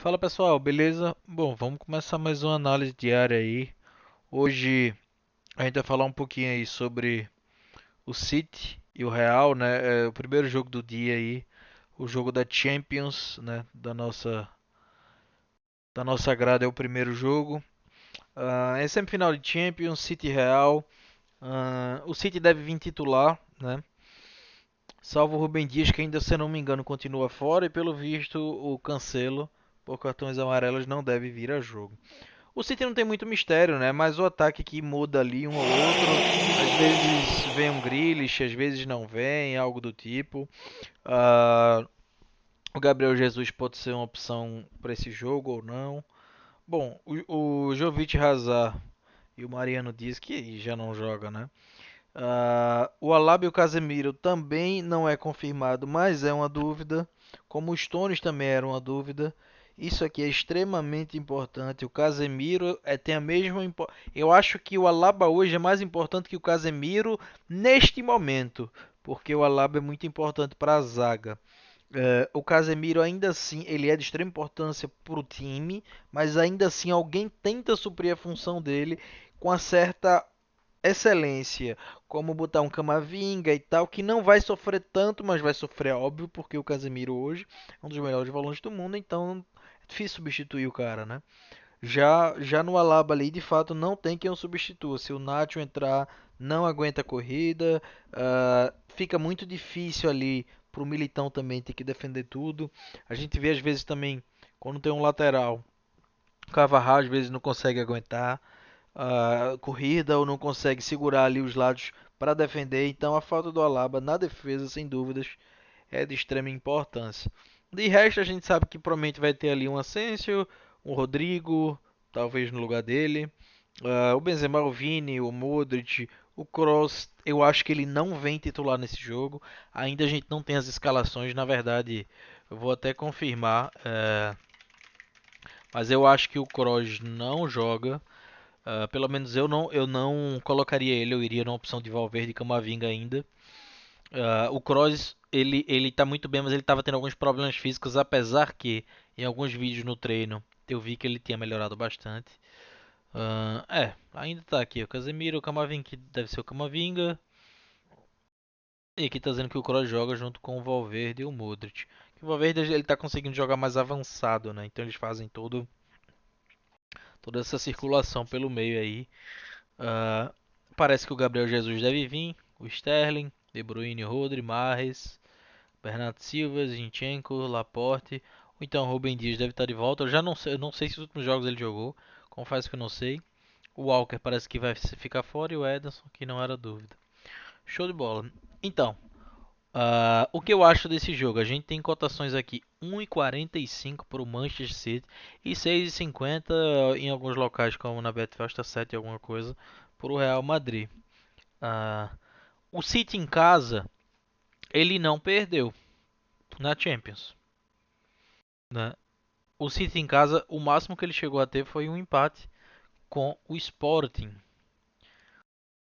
Fala pessoal, beleza? Bom, vamos começar mais uma análise diária aí. Hoje a gente vai falar um pouquinho aí sobre o City e o Real, né? É o primeiro jogo do dia aí, o jogo da Champions, né? Da nossa grada é o primeiro jogo. É semifinal de Champions, City e Real. O City deve vir titular, né? Salvo o Rubem Dias, que ainda, se eu não me engano, continua fora. E pelo visto, o Cancelo, por cartões amarelos, não deve vir a jogo. O City não tem muito mistério, né? Mas o ataque que muda ali um ou outro. Às vezes vem um Grealish, às vezes não vem, algo do tipo. Ah, o Gabriel Jesus pode ser uma opção para esse jogo ou não. Bom, o Jovic Hazard e o Mariano Dias que já não joga, né? O Alaba e o Casemiro também não é confirmado, mas é uma dúvida. Como os Stones também era uma dúvida. Isso aqui é extremamente importante. O Casemiro tem a mesma Eu acho que o Alaba hoje é mais importante que o Casemiro neste momento, porque o Alaba é muito importante para a zaga. O Casemiro ainda assim ele é de extrema importância para o time, mas ainda assim alguém tenta suprir a função dele com a certa excelência, como botar um Camavinga e tal, que não vai sofrer tanto, mas vai sofrer, óbvio, porque o Casemiro hoje é um dos melhores volantes do mundo, então é difícil substituir o cara, né? Já no Alaba ali, de fato, não tem quem o substitua. Se o Nacho entrar, não aguenta a corrida, fica muito difícil ali pro Militão também ter que defender tudo. A gente vê às vezes também, quando tem um lateral, o Carvajal às vezes não consegue aguentar a corrida ou não consegue segurar ali os lados para defender. Então a falta do Alaba na defesa, sem dúvidas, é de extrema importância. De resto, a gente sabe que provavelmente vai ter ali um Asensio, um Rodrigo, talvez no lugar dele. O Benzema, o Vini, o Modric, o Kroos, eu acho que ele não vem titular nesse jogo. Ainda a gente não tem as escalações, na verdade, eu vou até confirmar, mas eu acho que o Kroos não joga. Pelo menos eu não colocaria ele, eu iria na opção de Valverde e Camavinga ainda. O Kroos, ele tá muito bem, mas ele tava tendo alguns problemas físicos, apesar que em alguns vídeos no treino eu vi que ele tinha melhorado bastante. Ainda tá aqui o Casemiro, o Camavinga, que deve ser o Camavinga. E aqui tá dizendo que o Kroos joga junto com o Valverde e o Modric. Que o Valverde ele tá conseguindo jogar mais avançado, né? Então eles fazem toda essa circulação pelo meio aí. Ah, Parece que o Gabriel Jesus deve vir, o Sterling, De Bruyne, Rodri, Mahrez, Bernardo Silva, Zinchenko, Laporte. Ou então Rubem Dias deve estar de volta. Eu não sei se os últimos jogos ele jogou. Confesso que eu não sei. O Walker parece que vai ficar fora e o Ederson, que não era dúvida. Show de bola. Então, o que eu acho desse jogo? A gente tem cotações aqui 1,45 para o Manchester City e 6,50 em alguns locais, como na Betfasta 7 alguma coisa, para o Real Madrid. Ah, o City em casa, ele não perdeu na Champions, né? O City em casa, o máximo que ele chegou a ter foi um empate com o Sporting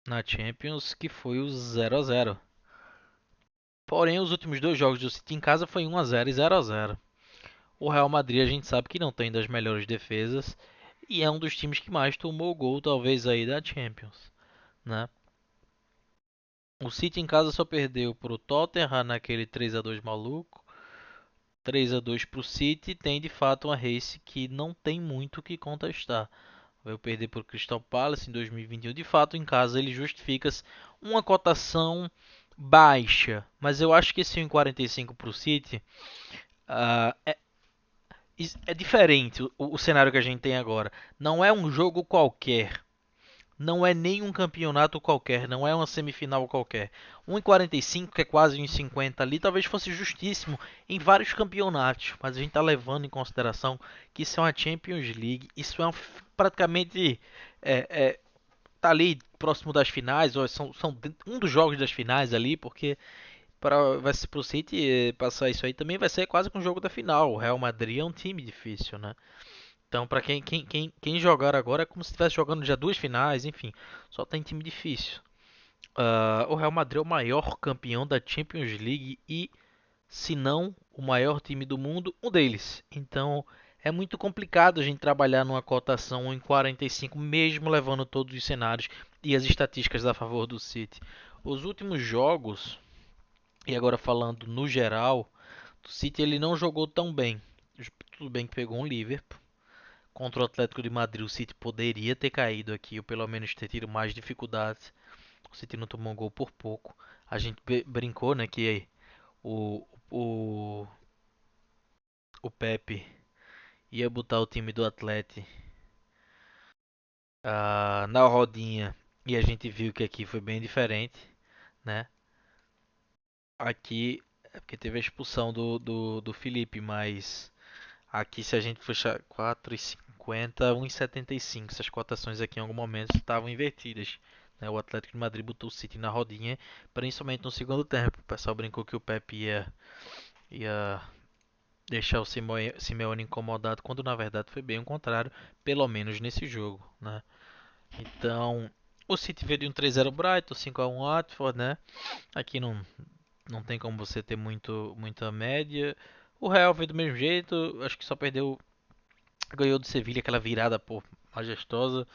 na Champions, que foi o 0 a 0. Porém, os últimos dois jogos do City em casa foi 1 a 0 e 0 a 0. O Real Madrid a gente sabe que não tem das melhores defesas e é um dos times que mais tomou gol talvez aí da Champions, né? O City em casa só perdeu pro Tottenham naquele 3 a 2 maluco. 3 a 2 pro City, tem de fato uma race que não tem muito o que contestar. Vai perder para o Crystal Palace em 2021. De fato, em casa ele justifica uma cotação baixa, mas eu acho que esse 1,45 para o City uh, é, é diferente o cenário que a gente tem agora. Não é um jogo qualquer. Não é nem um campeonato qualquer, não é uma semifinal qualquer. 1,45 que é quase 1,50 ali, talvez fosse justíssimo em vários campeonatos, mas a gente está levando em consideração que isso é uma Champions League, isso é praticamente é, é, tá ali próximo das finais, ou são um dos jogos das finais ali, porque vai ser pro City passar isso aí também vai ser quase que um jogo da final. O Real Madrid é um time difícil, né? Então, para quem jogar agora é como se estivesse jogando já duas finais, enfim, só tem time difícil. O Real Madrid é o maior campeão da Champions League e, se não o maior time do mundo, um deles. Então, É muito complicado a gente trabalhar numa cotação em 45, mesmo levando todos os cenários e as estatísticas a favor do City. Os últimos jogos, e agora falando no geral, o City ele não jogou tão bem. Tudo bem que pegou um Liverpool. Contra o Atlético de Madrid, o City poderia ter caído aqui, ou pelo menos ter tido mais dificuldades. O City não tomou um gol por pouco. A gente brincou, né, que o, o, o Pepe ia botar o time do Atlético na rodinha e a gente viu que aqui foi bem diferente, né? Aqui é porque teve a expulsão do Felipe, mas aqui se a gente fechar 4,50, 1,75, essas cotações aqui em algum momento estavam invertidas. Né? O Atlético de Madrid botou o City na rodinha, principalmente no segundo tempo. O pessoal brincou que o Pepe ia deixar o Simeone incomodado, quando na verdade foi bem o contrário, pelo menos nesse jogo, né? Então, o City veio de um 3-0 Brighton, 5-1 Watford, né? Aqui não tem como você ter muita média. O Real veio do mesmo jeito, acho que só perdeu, ganhou do Sevilla aquela virada pô, majestosa.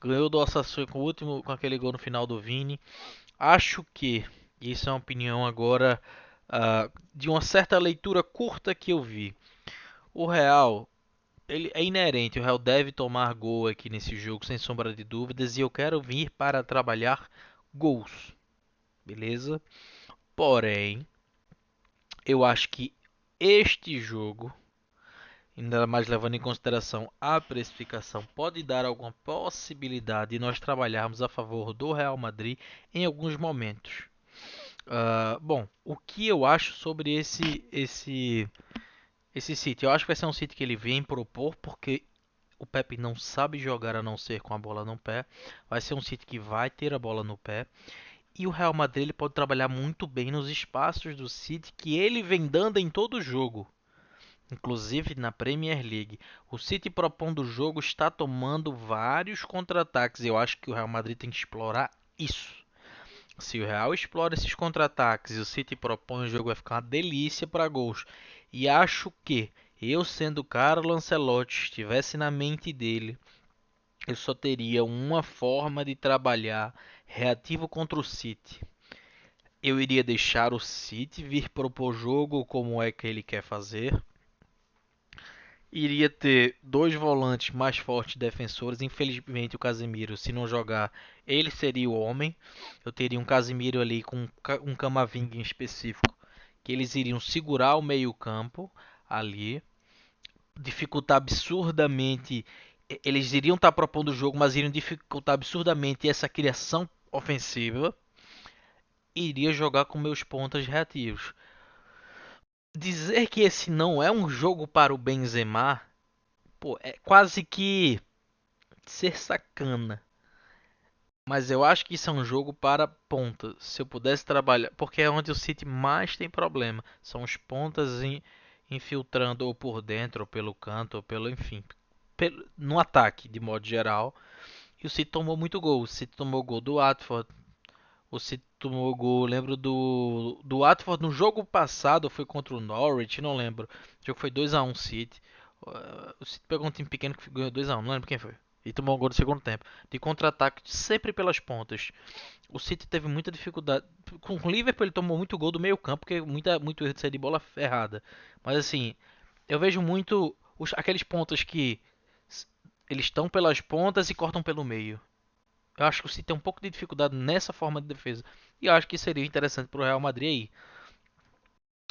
Ganhou do Osasuna com o último, com aquele gol no final do Vini. Acho que, isso é uma opinião agora de uma certa leitura curta que eu vi. O Real, ele é inerente, o Real deve tomar gol aqui nesse jogo, sem sombra de dúvidas, e eu quero vir para trabalhar gols, beleza? Porém, eu acho que este jogo, ainda mais levando em consideração a precificação, pode dar alguma possibilidade de nós trabalharmos a favor do Real Madrid em alguns momentos. Bom, o que eu acho sobre esse City? Eu acho que vai ser um City que ele vem propor, porque o Pepe não sabe jogar a não ser com a bola no pé. Vai ser um City que vai ter a bola no pé. E o Real Madrid ele pode trabalhar muito bem nos espaços do City que ele vem dando em todo o jogo. Inclusive na Premier League. O City propondo o jogo está tomando vários contra-ataques. Eu acho que o Real Madrid tem que explorar isso. Se o Real explora esses contra-ataques e o City propõe, o jogo vai ficar uma delícia para gols. E acho que eu, sendo o Carlo Ancelotti, estivesse na mente dele, eu só teria uma forma de trabalhar reativo contra o City. Eu iria deixar o City vir propor jogo como é que ele quer fazer. Iria ter dois volantes mais fortes defensores. Infelizmente, o Casemiro, se não jogar, ele seria o homem. Eu teria um Casemiro ali com um Camavinga em específico, que eles iriam segurar o meio-campo ali, dificultar absurdamente. Eles iriam estar propondo o jogo, mas iriam dificultar absurdamente essa criação ofensiva. E iria jogar com meus pontas reativos. Dizer que esse não é um jogo para o Benzema, pô, é quase que ser sacana. Mas eu acho que isso é um jogo para pontas. Se eu pudesse trabalhar. Porque é onde o City mais tem problema. São os pontas infiltrando ou por dentro, ou pelo canto, ou pelo. Enfim. No ataque, de modo geral. E o City tomou muito gol. O City tomou gol do Watford. O City tomou gol. Lembro do Watford no jogo passado. Foi contra o Norwich. Não lembro. O jogo foi 2-1 City. O City pegou um time pequeno que ganhou 2-1. Não lembro quem foi. E tomou um gol no segundo tempo. De contra-ataque sempre pelas pontas. O City teve muita dificuldade. Com o Liverpool ele tomou muito gol do meio campo, porque muito erro de sair de bola errada. Mas assim, eu vejo muito aqueles pontas que eles estão pelas pontas e cortam pelo meio. Eu acho que o City tem um pouco de dificuldade nessa forma de defesa. E eu acho que seria interessante para o Real Madrid aí.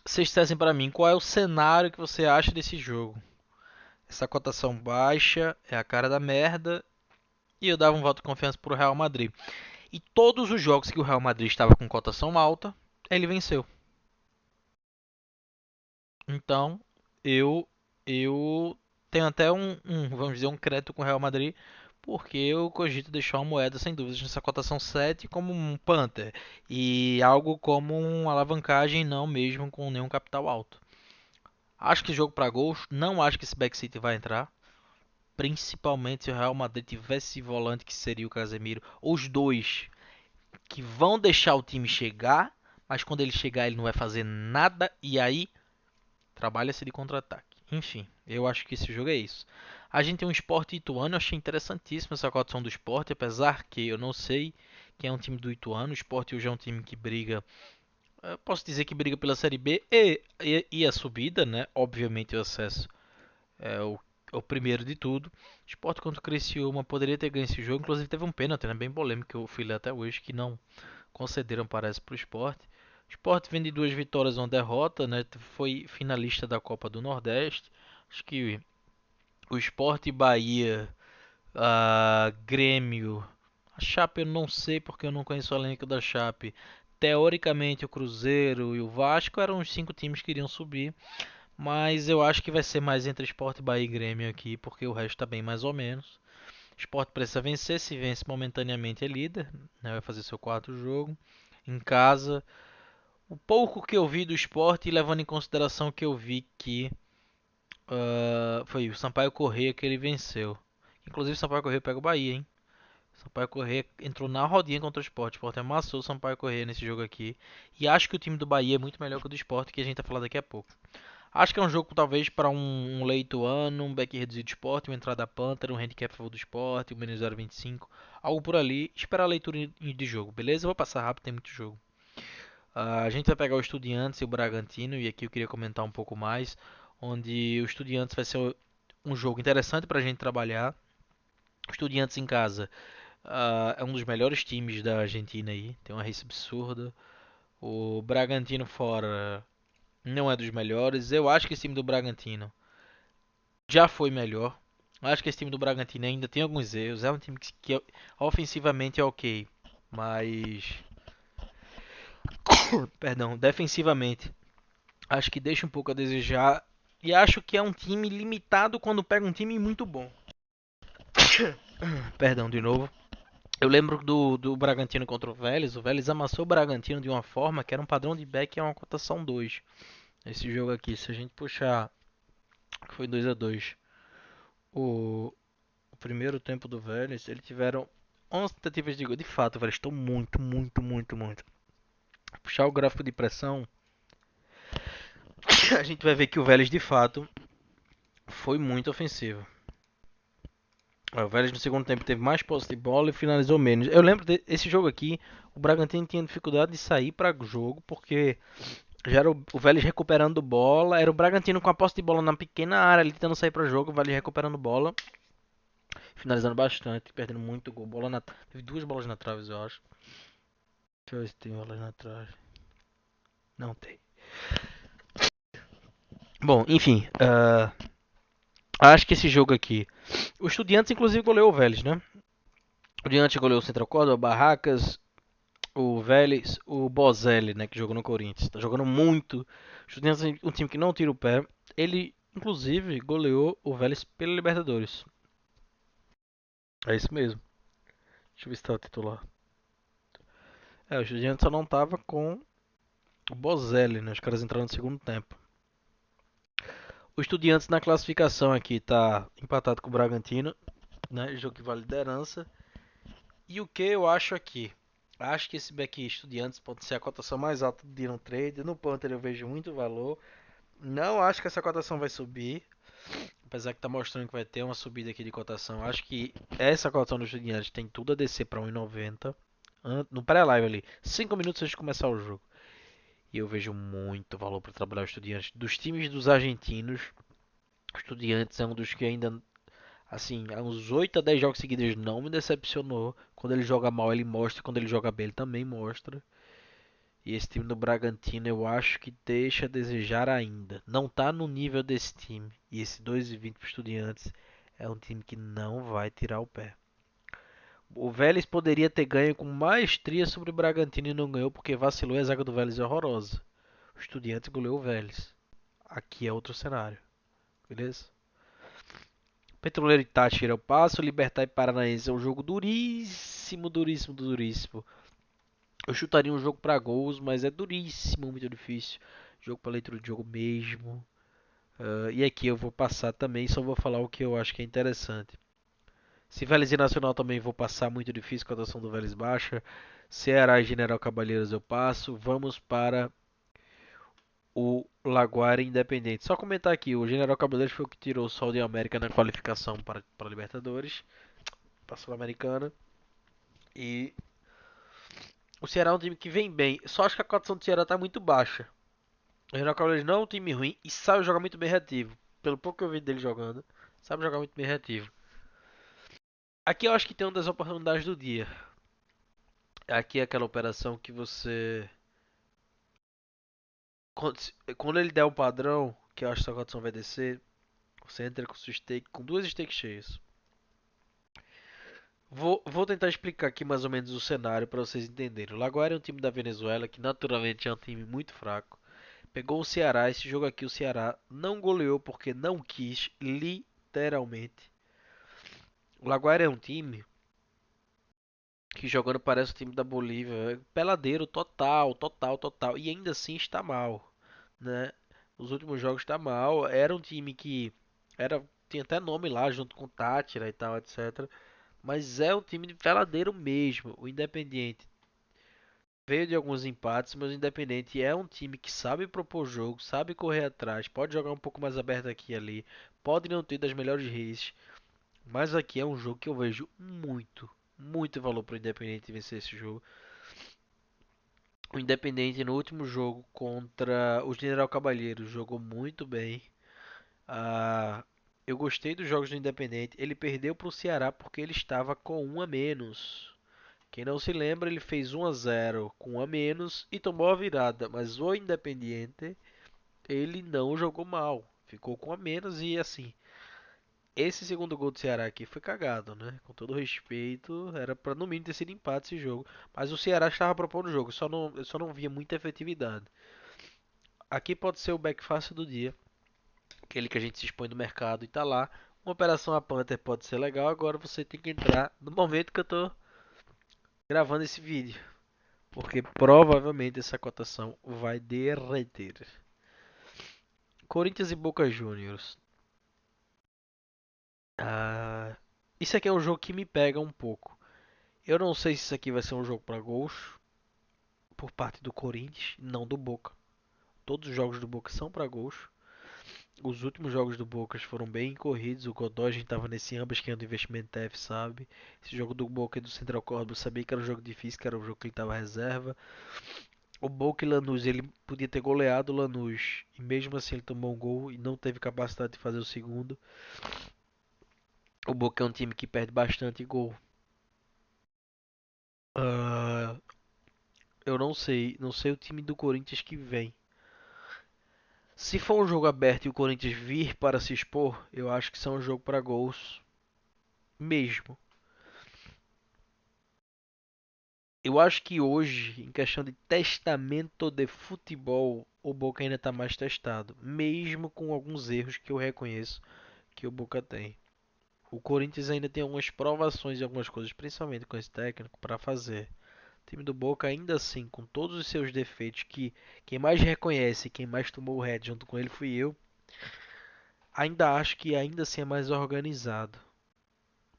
Vocês dissessem para mim qual é o cenário que você acha desse jogo. Essa cotação baixa é a cara da merda. E eu dava um voto de confiança para o Real Madrid. E todos os jogos que o Real Madrid estava com cotação alta, ele venceu. Então, eu eu tenho até vamos dizer, um crédito com o Real Madrid, porque eu cogito deixar uma moeda sem dúvidas nessa cotação 7 como um Panther e algo como uma alavancagem, não mesmo com nenhum capital alto. Acho que jogo para gols, não acho que esse back City vai entrar. Principalmente se o Real Madrid tivesse volante que seria o Casemiro, os dois que vão deixar o time chegar, mas quando ele chegar ele não vai fazer nada e aí trabalha-se de contra-ataque. Enfim, Eu acho que esse jogo é isso. A gente tem um Sport Ituano, eu achei interessantíssima essa cotação do Sport, apesar que eu não sei quem é um time do Ituano. O Sport hoje é um time que briga, posso dizer que briga pela Série B e a subida, né? Obviamente o acesso é o primeiro de tudo. Sport contra o Criciúma poderia ter ganho esse jogo, inclusive teve um pênalti, né? Bem polêmico que eu fui ler até hoje, que não concederam, parece, para o Sport. O Sport vem de 2 vitórias e uma derrota, né? Foi finalista da Copa do Nordeste. Acho que o Sport e Bahia, a Grêmio, a Chape eu não sei porque eu não conheço o elenco da Chape. Teoricamente o Cruzeiro e o Vasco eram os 5 times que iriam subir, mas eu acho que vai ser mais entre Sport, Bahia e Grêmio aqui, porque o resto está bem mais ou menos. O Sport precisa vencer, se vence momentaneamente é líder, né? Vai fazer seu quarto jogo em casa. O pouco que eu vi do Sport, levando em consideração que eu vi que foi o Sampaio Corrêa que ele venceu. Inclusive o Sampaio Corrêa pega o Bahia, hein? O Sampaio Corrêa entrou na rodinha contra o Sport. O Sport amassou o Sampaio Corrêa nesse jogo aqui. E acho que o time do Bahia é muito melhor que o do Sport, que a gente vai falar daqui a pouco. Acho que é um jogo talvez para um leitoano, um back reduzido do Sport, uma entrada Panther, um handicap a favor do Sport, um menos 0,25, algo por ali. Esperar a leitura de jogo, beleza? Eu vou passar rápido, tem muito jogo. A gente vai pegar o Estudiantes e o Bragantino, e aqui eu queria comentar um pouco mais, onde o Estudiantes vai ser um jogo interessante para a gente trabalhar. O Estudiantes em casa é um dos melhores times da Argentina aí, tem uma race absurda. O Bragantino fora não é dos melhores. Eu acho que esse time do Bragantino já foi melhor. Acho que esse time do Bragantino ainda tem alguns erros. É um time que ofensivamente é ok, mas perdão, defensivamente acho que deixa um pouco a desejar. E acho que é um time limitado quando pega um time muito bom. Perdão de novo. Eu lembro do Bragantino contra o Vélez. O Vélez amassou o Bragantino de uma forma que era um padrão de back e é uma cotação 2. Esse jogo aqui, se a gente puxar, que foi 2-2. O, o primeiro tempo do Vélez, eles tiveram 11 tentativas de gol. De fato, o Vélez estou muito, muito, muito, muito. Puxar o gráfico de pressão, a gente vai ver que o Vélez de fato foi muito ofensivo. O Vélez no segundo tempo teve mais posse de bola e finalizou menos. Eu lembro desse jogo aqui, o Bragantino tinha dificuldade de sair para o jogo porque já era o Vélez recuperando bola, era o Bragantino com a posse de bola na pequena área, ali tentando sair para o jogo, o Vélez recuperando bola, finalizando bastante, perdendo muito gol. Teve 2 bolas na trave, eu acho. Deixa eu ver se tem bolas na trave. Não tem. Bom, enfim, acho que esse jogo aqui, o Estudiantes inclusive goleou o Vélez, né? O Estudiantes goleou o Central Córdoba, o Barracas, o Vélez, o Bozelli, né, que jogou no Corinthians. Tá jogando muito. O Estudiantes é um time que não tira o pé. Ele, inclusive, goleou o Vélez pela Libertadores. É isso mesmo. Deixa eu ver se tá o titular. O Estudiantes só não tava com o Bozelli, né? Os caras entraram no segundo tempo. O Estudiantes na classificação aqui tá empatado com o Bragantino, né? Jogo que vale liderança. E o que eu acho aqui? Acho que esse back Estudiantes pode ser a cotação mais alta do dia no trade. No Panther eu vejo muito valor. Não acho que essa cotação vai subir. Apesar que tá mostrando que vai ter uma subida aqui de cotação. Acho que essa cotação do Estudiantes tem tudo a descer para 1,90. No pré-live ali. 5 minutos antes de começar o jogo. E eu vejo muito valor para trabalhar o Estudiantes. Dos times dos argentinos, o Estudiantes é um dos que ainda, assim, há uns 8 a 10 jogos seguidos não me decepcionou. Quando ele joga mal, ele mostra. Quando ele joga bem, ele também mostra. E esse time do Bragantino eu acho que deixa a desejar ainda. Não tá no nível desse time. E esse 2,20 para Estudiantes é um time que não vai tirar o pé. O Vélez poderia ter ganho com maestria sobre o Bragantino e não ganhou porque vacilou e a zaga do Vélez é horrorosa. O Estudiantes goleou o Vélez. Aqui é outro cenário, beleza? Petroleiro e Táchira eu passo. Libertad e Paranaense é um jogo duríssimo, duríssimo, duríssimo. Eu chutaria um jogo para gols, mas é duríssimo, muito difícil. Jogo para leitura de jogo mesmo. E aqui eu vou passar também, só vou falar o que eu acho que é interessante. Se Vélez e Nacional também vou passar, muito difícil, cotação do Vélez baixa. Ceará e General Cabalheiros eu passo. Vamos para o Laguaira Independente. Só comentar aqui, o General Cabeleiro foi o que tirou o Sol de América na qualificação para a Libertadores, para a Sul-Americana. E o Ceará é um time que vem bem. Só acho que a cotação do Ceará tá muito baixa. O General Cabeleiro não é um time ruim e sabe jogar muito bem reativo. Pelo pouco que eu vi dele jogando, sabe jogar muito bem reativo. Aqui eu acho que tem uma das oportunidades do dia. Aqui é aquela operação que você. Quando ele der o padrão, que eu acho que a cotação vai descer, você entra com sua stake, com duas stakes cheias. Vou tentar explicar aqui mais ou menos o cenário para vocês entenderem. O Lagoa é um time da Venezuela que naturalmente é um time muito fraco. Pegou o Ceará, esse jogo aqui o Ceará não goleou porque não quis, literalmente. O Lagoa é um time que jogando parece o time da Bolívia, é peladeiro total, total, total, e ainda assim está mal, né? Os últimos jogos está mal. Era um time que era tinha até nome lá junto com Tátira e tal, etc. Mas é um time de peladeiro mesmo. O Independiente veio de alguns empates, mas o Independiente é um time que sabe propor jogo, sabe correr atrás, pode jogar um pouco mais aberto aqui e ali, pode não ter das melhores races, mas aqui é um jogo que eu vejo muito valor para o Independiente vencer esse jogo. O Independiente no último jogo contra o General Cabalheiro jogou muito bem. Ah, eu gostei dos jogos do Independiente. Ele perdeu para o Ceará porque ele estava com um a menos. Quem não se lembra, ele fez 1 a 0 com um a menos e tomou a virada. Mas o Independiente, ele não jogou mal. Ficou com um a menos e assim. Esse segundo gol do Ceará aqui foi cagado, né? Com todo respeito, era para no mínimo ter sido empate esse jogo. Mas o Ceará estava propondo o jogo, eu só não via muita efetividade. Aqui pode ser o back fácil do dia, aquele que a gente se expõe no mercado e tá lá. Uma operação a Panther pode ser legal, agora você tem que entrar no momento que eu tô gravando esse vídeo, porque provavelmente essa cotação vai derreter. Corinthians e Boca Juniors. Ah, isso aqui é um jogo que me pega um pouco. Eu não sei se isso aqui vai ser um jogo para gols por parte do Corinthians, não do Boca. Todos os jogos do Boca são para gols. Os últimos jogos do Boca foram bem corridos. O Godoy a gente tava nesse ambas que é do investimento TF, sabe? Esse jogo do Boca e do Central Córdoba eu sabia que era um jogo difícil, que era um jogo que ele tava reserva. O Boca e Lanús, ele podia ter goleado o Lanús e mesmo assim ele tomou um gol e não teve capacidade de fazer o segundo. O Boca é um time que perde bastante gol. Ah, eu não sei o time do Corinthians que vem. Se for um jogo aberto e o Corinthians vir para se expor, eu acho que são um jogo para gols mesmo. Eu acho que hoje, em questão de testamento de futebol, o Boca ainda está mais testado, mesmo com alguns erros que eu reconheço que o Boca tem. O Corinthians ainda tem algumas provações e algumas coisas, principalmente com esse técnico, para fazer. O time do Boca, ainda assim, com todos os seus defeitos, que quem mais reconhece, quem mais tomou o head junto com ele fui eu, ainda acho que ainda assim é mais organizado.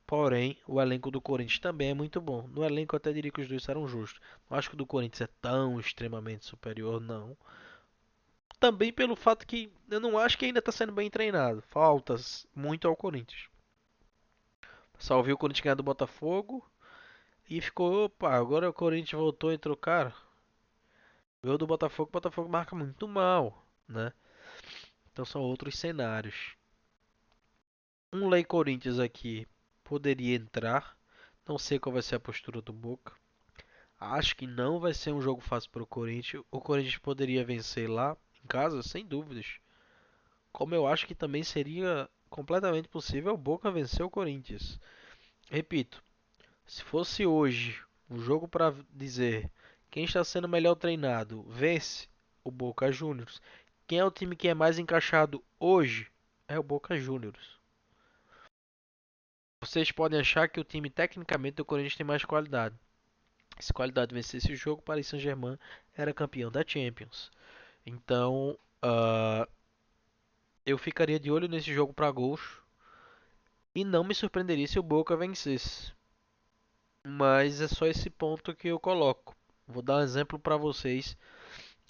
Porém, o elenco do Corinthians também é muito bom. No elenco eu até diria que os dois eram justos. Não acho que o do Corinthians é tão extremamente superior, não. Também pelo fato que eu não acho que ainda está sendo bem treinado. Faltas muito ao Corinthians. Só viu o Corinthians ganhar do Botafogo e ficou, opa, agora o Corinthians voltou e entrou, cara. Ganhou do Botafogo, o Botafogo marca muito mal, né? Então são outros cenários. Um Lei Corinthians aqui poderia entrar. Não sei qual vai ser a postura do Boca. Acho que não vai ser um jogo fácil para o Corinthians. O Corinthians poderia vencer lá em casa, sem dúvidas. Como eu acho que também seria completamente possível o Boca vencer o Corinthians. Repito, se fosse hoje o jogo para dizer quem está sendo melhor treinado, vence o Boca Juniors. Quem é o time que é mais encaixado hoje é o Boca Juniors. Vocês podem achar que o time tecnicamente do Corinthians tem mais qualidade. Se qualidade vencesse o jogo, o Paris Saint-Germain era campeão da Champions. Então, eu ficaria de olho nesse jogo para gols e não me surpreenderia se o Boca vencesse. Mas é só esse ponto que eu coloco. Vou dar um exemplo para vocês.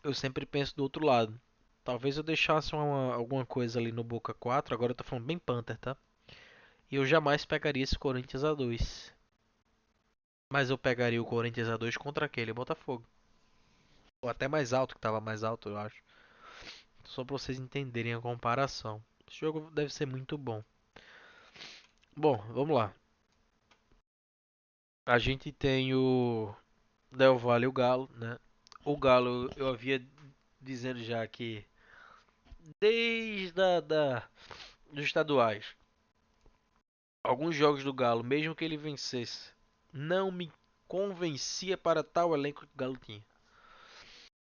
Eu sempre penso do outro lado. Talvez eu deixasse alguma coisa ali no Boca 4. Agora eu tô falando bem Panther, tá? E eu jamais pegaria esse Corinthians a 2. Mas eu pegaria o Corinthians a 2 contra aquele Botafogo. Ou até mais alto, que tava mais alto, eu acho. Só pra vocês entenderem a comparação. Esse jogo deve ser muito bom. Bom, vamos lá. A gente tem o Del Valle e o Galo, né? O Galo, eu havia dizendo já que desde dos estaduais, alguns jogos do Galo, mesmo que ele vencesse, não me convencia para tal elenco que o Galo tinha.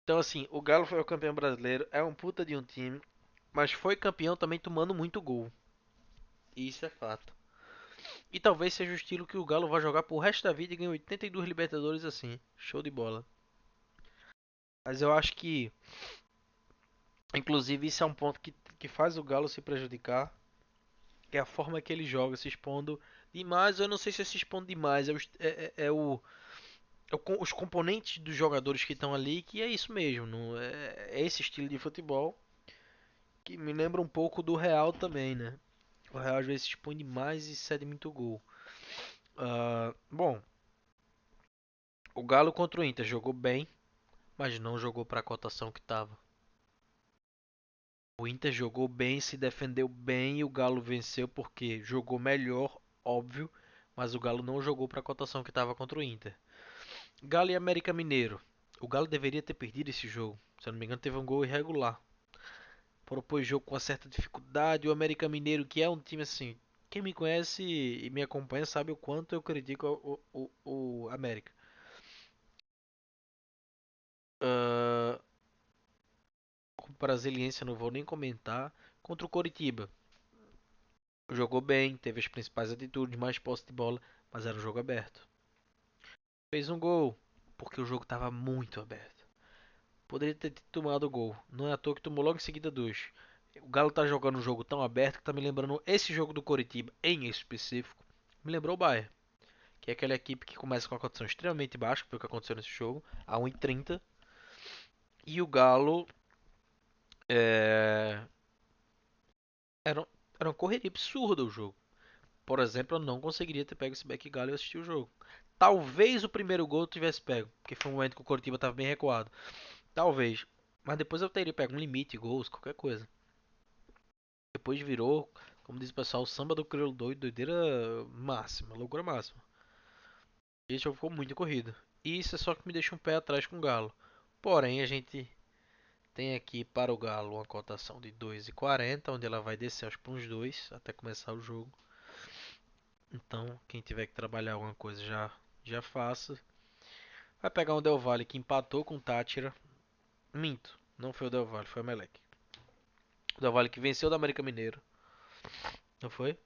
Então, assim, o Galo foi o campeão brasileiro, é um puta de um time, mas foi campeão também tomando muito gol. Isso é fato. E talvez seja o estilo que o Galo vai jogar pro resto da vida e ganhar 82 Libertadores assim. Show de bola. Mas eu acho que, inclusive, isso é um ponto que faz o Galo se prejudicar. É a forma que ele joga, se expondo demais. Eu não sei se é se expondo demais. Os componentes dos jogadores que estão ali, que é isso mesmo. Não, é esse estilo de futebol que me lembra um pouco do Real também, né? O Real às vezes se expõe demais e cede muito gol. Bom, o Galo contra o Inter jogou bem, mas não jogou para a cotação que estava. O Inter jogou bem, se defendeu bem e o Galo venceu porque jogou melhor, óbvio, mas o Galo não jogou para a cotação que estava contra o Inter. Galo e América Mineiro. O Galo deveria ter perdido esse jogo. Se eu não me engano, teve um gol irregular. Propôs jogo com uma certa dificuldade. O América Mineiro, que é um time assim, quem me conhece e me acompanha sabe o quanto eu critico o América. Uh, o Brasiliense eu não vou nem comentar. Contra o Coritiba. Jogou bem, teve as principais atitudes, mais posse de bola, mas era um jogo aberto. Fez um gol, porque o jogo estava muito aberto. Poderia ter tomado o gol. Não é à toa que tomou logo em seguida dois. O Galo tá jogando um jogo tão aberto que tá me lembrando esse jogo do Coritiba em específico. Me lembrou o Bayern, que é aquela equipe que começa com a condição extremamente baixa, que foi o que aconteceu nesse jogo, a 1,30. E o Galo é... era, era uma correria absurda o jogo. Por exemplo, eu não conseguiria ter pego esse back Galo e assistir o jogo. Talvez o primeiro gol eu tivesse pego, porque foi um momento que o Coritiba estava bem recuado. Talvez. Mas depois eu teria pego um limite, gols, qualquer coisa. Depois virou, como diz o pessoal, o samba do crioulo doido, doideira máxima, loucura máxima. E esse jogo ficou muito corrido. E isso é só que me deixa um pé atrás com o Galo. Porém, a gente tem aqui para o Galo uma cotação de 2,40, onde ela vai descer aos uns 2 até começar o jogo. Então, quem tiver que trabalhar alguma coisa já faça. Vai pegar um Del Valle que empatou com o Tátira. Minto, não foi o Del Valle, foi o Emelec. O Del Valle que venceu do América Mineiro, não foi?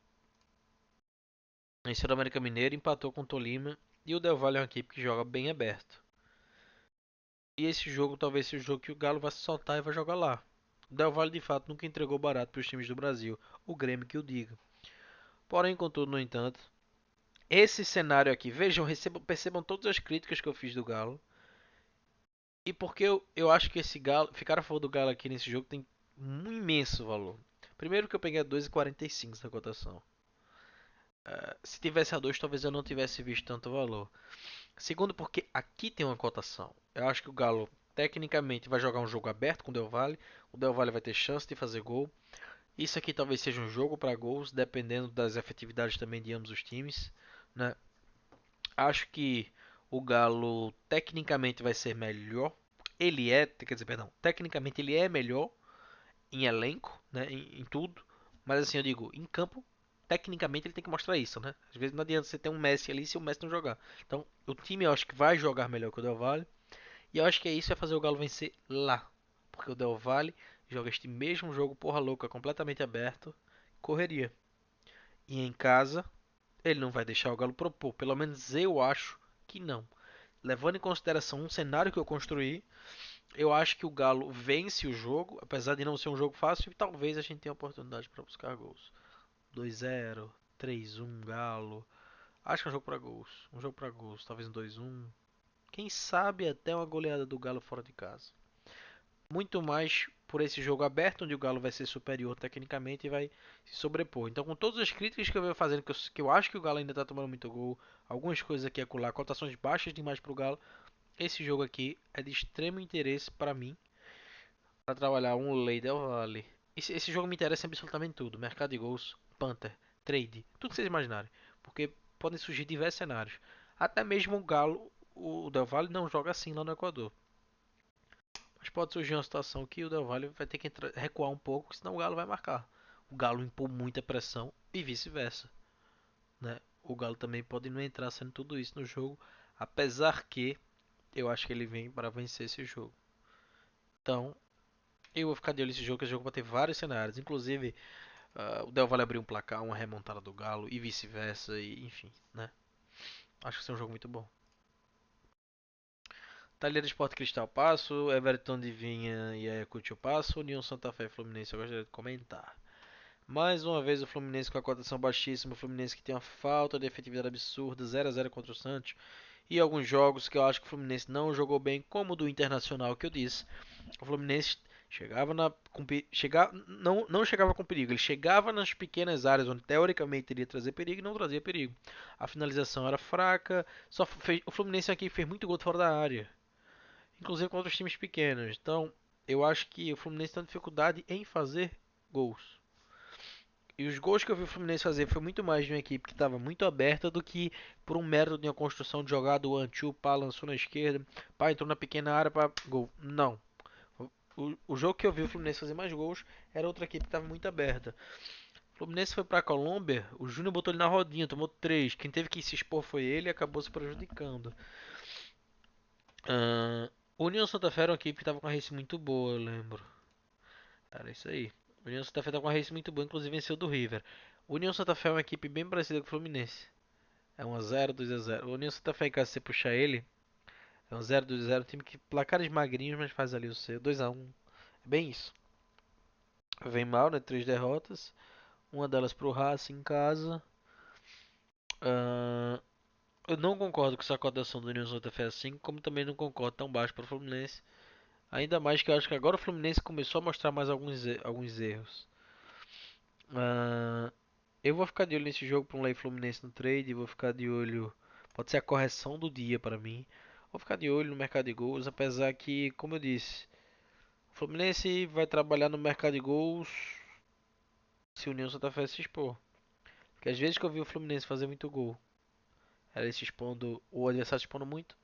Venceu do América Mineiro, empatou com o Tolima. E o Del Valle é uma equipe que joga bem aberto. E esse jogo talvez seja o jogo que o Galo vai se soltar e vai jogar lá. O Del Valle de fato nunca entregou barato para os times do Brasil. O Grêmio que o diga. Porém, contudo, no entanto, esse cenário aqui, vejam, percebam todas as críticas que eu fiz do Galo. E porque eu acho que esse Galo, ficar a favor do Galo aqui nesse jogo tem um imenso valor. Primeiro que eu peguei a 2,45 na cotação. Se tivesse a 2, talvez eu não tivesse visto tanto valor. Segundo, porque aqui tem uma cotação. Eu acho que o Galo, tecnicamente, vai jogar um jogo aberto com o Del Valle. O Del Valle vai ter chance de fazer gol. Isso aqui talvez seja um jogo para gols, dependendo das efetividades também de ambos os times, né? Acho que o Galo, tecnicamente, vai ser melhor. Ele é, quer dizer, perdão, tecnicamente ele é melhor em elenco, né, em tudo. Mas assim, eu digo, em campo, tecnicamente ele tem que mostrar isso, né? Às vezes não adianta você ter um Messi ali se o Messi não jogar. Então, o time eu acho que vai jogar melhor que o Del Valle. E eu acho que é isso que vai fazer o Galo vencer lá. Porque o Del Valle joga este mesmo jogo porra louca, completamente aberto, correria. E em casa, ele não vai deixar o Galo propor. Pelo menos eu acho que não. Levando em consideração um cenário que eu construí, eu acho que o Galo vence o jogo, apesar de não ser um jogo fácil, e talvez a gente tenha oportunidade para buscar gols. 2-0, 3-1 Galo. Acho que é um jogo para gols. Um jogo para gols, talvez um 2-1. Quem sabe até uma goleada do Galo fora de casa. Muito mais por esse jogo aberto, onde o Galo vai ser superior tecnicamente e vai se sobrepor. Então, com todas as críticas que eu venho fazendo, que eu acho que o Galo ainda está tomando muito gol, algumas coisas aqui e acolá, cotações baixas demais para o Galo, esse jogo aqui é de extremo interesse para mim, para trabalhar um Lei Del Valle. Esse jogo me interessa em absolutamente tudo: mercado de gols, Panther, trade, tudo que vocês imaginarem, porque podem surgir diversos cenários. Até mesmo o Galo, o Del Valle não joga assim lá no Equador. Mas pode surgir uma situação que o Del Valle vai ter que recuar um pouco, senão o Galo vai marcar. O Galo impor muita pressão e vice-versa, né? O Galo também pode não entrar sendo tudo isso no jogo, apesar que eu acho que ele vem para vencer esse jogo. Então, eu vou ficar de olho nesse jogo, que esse jogo vai ter vários cenários, inclusive o Del Valle abrir um placar, uma remontada do Galo e vice-versa, e enfim, né? Acho que vai ser um jogo muito bom. Talheres Sport Cristal Passo, Everton de Vinha e Ayacucho Passo, União Santa Fé e Fluminense eu gostaria de comentar. Mais uma vez o Fluminense com a cotação baixíssima, o Fluminense que tem uma falta de efetividade absurda, 0 a 0 contra o Santos. E alguns jogos que eu acho que o Fluminense não jogou bem, como o do Internacional que eu disse. O Fluminense chegava não chegava com perigo, ele chegava nas pequenas áreas onde teoricamente iria trazer perigo e não trazia perigo. A finalização era fraca, o Fluminense aqui fez muito gol de fora da área, inclusive contra os times pequenos. Então, eu acho que o Fluminense tem dificuldade em fazer gols. E os gols que eu vi o Fluminense fazer foi muito mais de uma equipe que estava muito aberta do que por um mérito de uma construção de jogada. O Antiu, pá, lançou na esquerda, pá, entrou na pequena área para gol. Não. O jogo que eu vi o Fluminense fazer mais gols era outra equipe que estava muito aberta. O Fluminense foi para a Colômbia, o Júnior botou ele na rodinha, tomou 3. Quem teve que se expor foi ele e acabou se prejudicando. O União Santa Fé era uma equipe que estava com uma race muito boa, eu lembro. Era isso aí. O União Santa Fé tá com uma race muito boa, inclusive venceu do River. O União Santa Fé é uma equipe bem parecida com o Fluminense. É 1 a 0, 2 a 0. O União Santa Fé, caso você puxar ele, é 1 a 0, 2 a 0. Um time que placares magrinhos, mas faz ali o seu. 2 a 1. É bem isso. Vem mal, né? 3 derrotas. Uma delas pro Racing em casa. Ah, eu não concordo com essa cotação do União Santa Fé assim, como também não concordo tão baixo para o Fluminense. Ainda mais que eu acho que agora o Fluminense começou a mostrar mais alguns erros. Ah, eu vou ficar de olho nesse jogo para um lei Fluminense no trade. Vou ficar de olho. Pode ser a correção do dia para mim. Vou ficar de olho no mercado de gols, apesar que, como eu disse, o Fluminense vai trabalhar no mercado de gols se o União Santa Fé se expor. Porque às vezes que eu vi o Fluminense fazer muito gol, era ele se expondo, o adversário se expondo muito.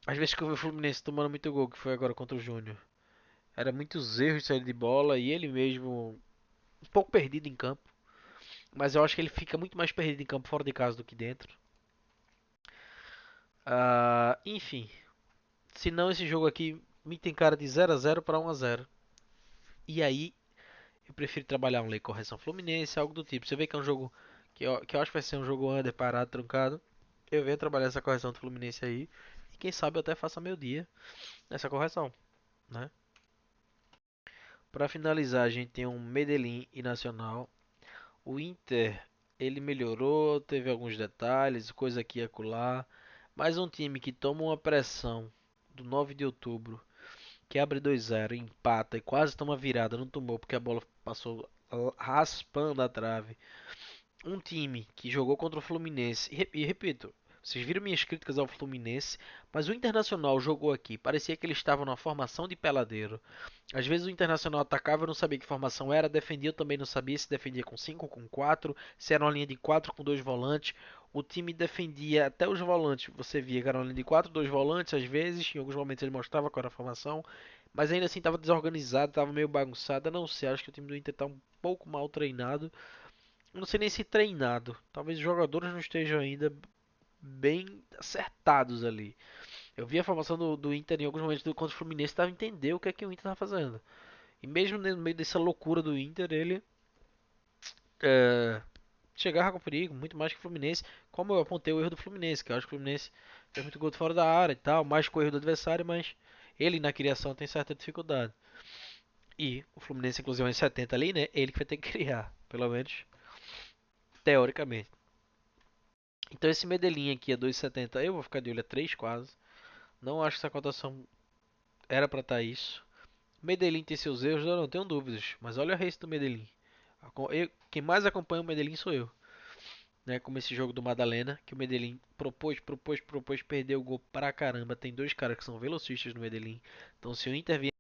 Às vezes que eu vi o Fluminense tomando muito gol, que foi agora contra o Júnior, era muitos erros de saída de bola e ele mesmo um pouco perdido em campo. Mas eu acho que ele fica muito mais perdido em campo fora de casa do que dentro. Enfim, se não esse jogo aqui me tem cara de 0 a 0 para 1 a 0. E aí eu prefiro trabalhar um lei correção Fluminense, algo do tipo. Você vê que é um jogo que eu acho que vai ser um jogo under, parado, truncado. Eu venho trabalhar essa correção do Fluminense aí. E quem sabe eu até faça meu dia nessa correção, né? Para finalizar, a gente tem um Medellín e Nacional. O Inter, ele melhorou, teve alguns detalhes, coisa aqui e acolá. Mas um time que toma uma pressão do 9 de outubro, que abre 2 a 0, empata e quase toma virada, não tomou porque a bola passou raspando a trave. Um time que jogou contra o Fluminense, e repito, vocês viram minhas críticas ao Fluminense, mas o Internacional jogou aqui, parecia que ele estava numa formação de peladeiro. Às vezes o Internacional atacava, eu não sabia que formação era, defendia, eu também não sabia se defendia com 5, com 4, se era uma linha de 4 com 2 volantes. O time defendia até os volantes, você via que era uma linha de 4, 2 volantes, às vezes, em alguns momentos ele mostrava qual era a formação, mas ainda assim estava desorganizado, estava meio bagunçado. Eu não sei, acho que o time do Inter está um pouco mal treinado. Eu não sei nem se treinado, talvez os jogadores não estejam ainda bem acertados ali. Eu vi a formação do Inter em alguns momentos contra o Fluminense, estava entender o que é que o Inter estava fazendo. E mesmo no meio dessa loucura do Inter, ele é, chegava com perigo, muito mais que o Fluminense. Como eu apontei o erro do Fluminense, que eu acho que o Fluminense fez muito gol de fora da área e tal, mais com o erro do adversário, mas ele na criação tem certa dificuldade. E o Fluminense, inclusive, em 70 ali, né? Ele que vai ter que criar, pelo menos teoricamente. Então esse Medellín aqui é 2,70. Eu vou ficar de olho a 3 quase. Não acho que essa cotação era pra estar isso. Medellín tem seus erros, eu não tenho dúvidas. Mas olha a race do Medellín. Quem mais acompanha o Medellín sou eu. Né, como esse jogo do Madalena, que o Medellín propôs, perdeu o gol pra caramba. Tem dois caras que são velocistas no Medellín. Então se o Inter vier